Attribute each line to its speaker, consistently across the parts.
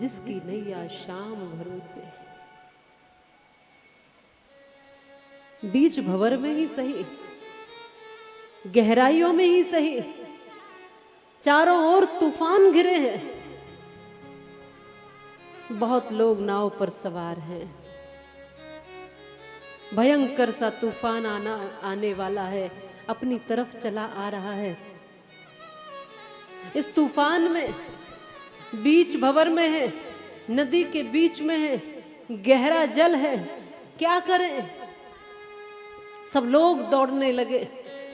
Speaker 1: जिसकी नैया शाम भरोसे। बीच भंवर में ही सही, गहराइयों में ही सही, चारों ओर तूफान घिरे हैं, बहुत लोग नाव पर सवार हैं। भयंकर सा तूफान आने वाला है, अपनी तरफ चला आ रहा है। इस तूफान में बीच भंवर में है, नदी के बीच में है, गहरा जल है, क्या करें? सब लोग दौड़ने लगे,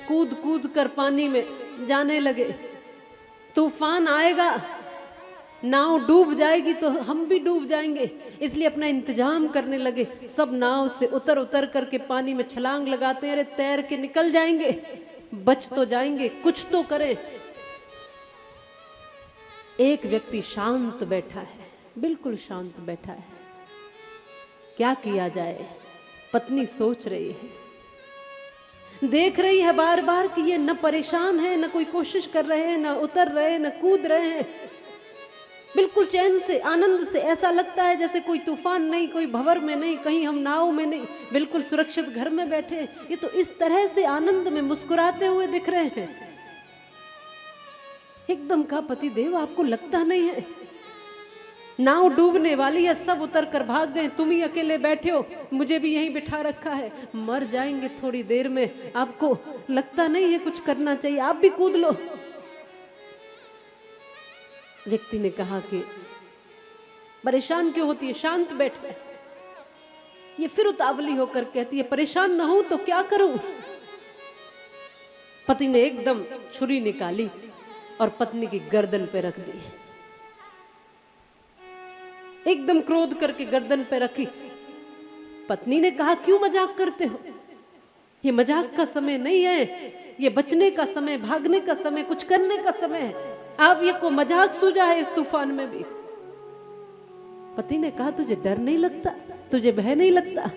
Speaker 1: कूद कूद कर पानी में जाने लगे। तूफान आएगा, नाव डूब जाएगी तो हम भी डूब जाएंगे, इसलिए अपना इंतजाम करने लगे। सब नाव से उतर उतर करके पानी में छलांग लगाते हैं, अरे तैर के निकल जाएंगे, बच तो जाएंगे, कुछ तो करें। एक व्यक्ति शांत बैठा है, बिल्कुल शांत बैठा है। क्या किया जाए? पत्नी सोच रही है, देख रही है बार बार कि ये न परेशान है, न कोई कोशिश कर रहे हैं, न उतर रहे हैं, न कूद रहे हैं। बिल्कुल चैन से, आनंद से, ऐसा लगता है जैसे कोई तूफान नहीं, कोई भंवर में नहीं, कहीं हम नाव में नहीं, बिल्कुल सुरक्षित घर में बैठे हैं। ये तो इस तरह से आनंद में मुस्कुराते हुए दिख रहे हैं। एकदम का पतिदेव, आपको लगता नहीं है नाव डूबने वाली है, सब उतर कर भाग गए, तुम ही अकेले बैठे हो, मुझे भी यहीं बिठा रखा है, मर जाएंगे थोड़ी देर में, आपको लगता नहीं है कुछ करना चाहिए, आप भी कूद लो। व्यक्ति ने कहा कि परेशान क्यों होती है, शांत बैठता है। ये फिर उतावली होकर कहती है, परेशान ना हूं तो क्या करूं? पति ने एकदम छुरी निकाली और पत्नी की गर्दन पे रख दी, एकदम क्रोध करके गर्दन पे रखी। पत्नी ने कहा, क्यों मजाक करते हो? ये मजाक का समय नहीं है, ये बचने का समय, भागने का समय, कुछ करने का समय है। आप ये को मजाक सूझा है इस तूफान में भी। पति ने कहा, तुझे डर नहीं लगता, तुझे भय नहीं लगता?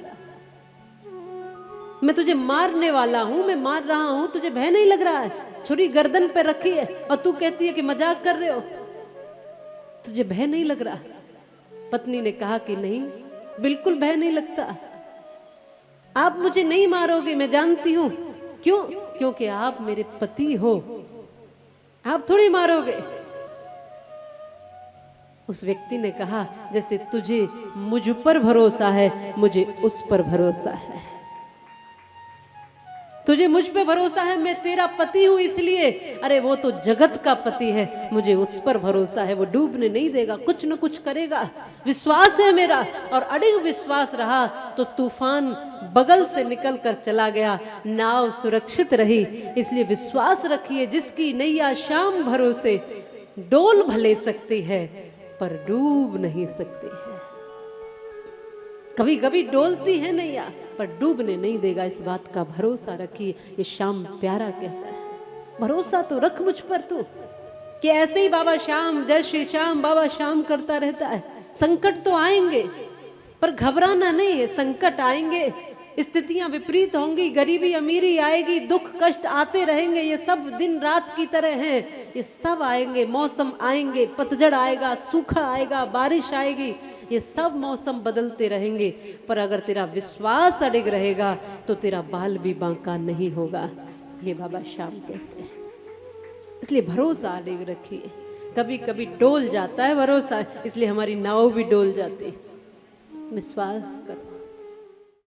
Speaker 1: मैं तुझे मारने वाला हूं, मैं मार रहा हूं, तुझे भय नहीं लग रहा है? छुरी गर्दन पे रखी है और तू कहती है कि मजाक कर रहे हो, तुझे भय नहीं लग रहा? पत्नी ने कहा कि नहीं, बिल्कुल भय नहीं लगता, आप मुझे नहीं मारोगे, मैं जानती हूं। क्यों? क्योंकि आप मेरे पति हो, आप थोड़ी मारोगे। उस व्यक्ति ने कहा, जैसे तुझे मुझ पर भरोसा है, मुझे उस पर भरोसा है। तुझे मुझ पे भरोसा है, मैं तेरा पति हूं इसलिए, अरे वो तो जगत का पति है, मुझे उस पर भरोसा है, वो डूबने नहीं देगा, कुछ न कुछ करेगा, विश्वास है मेरा। और अड़िग विश्वास रहा तो तूफान बगल से निकल कर चला गया, नाव सुरक्षित रही। इसलिए विश्वास रखिए, जिसकी नैया शाम भरोसे, डोल भले सकती है पर डूब नहीं सकती है। कभी कभी डोलती है नैया पर डूबने नहीं देगा, इस बात का भरोसा रखिए। ये श्याम प्यारा कहता है, भरोसा तो रख मुझ पर तू, कि ऐसे ही बाबा श्याम, जय श्री श्याम, बाबा श्याम करता रहता है। संकट तो आएंगे पर घबराना नहीं है, संकट आएंगे, स्थितियां विपरीत होंगी, गरीबी अमीरी आएगी, दुख कष्ट आते रहेंगे, ये सब दिन रात की तरह हैं, ये सब आएंगे। मौसम आएंगे, पतझड़ आएगा, सूखा आएगा, बारिश आएगी, ये सब मौसम बदलते रहेंगे, पर अगर तेरा विश्वास अडिग रहेगा तो तेरा बाल भी बांका नहीं होगा, ये बाबा श्याम कहते हैं। इसलिए भरोसा अडिग रखिए। कभी कभी डोल जाता है भरोसा, इसलिए हमारी नाव भी डोल जाती है। विश्वास करो।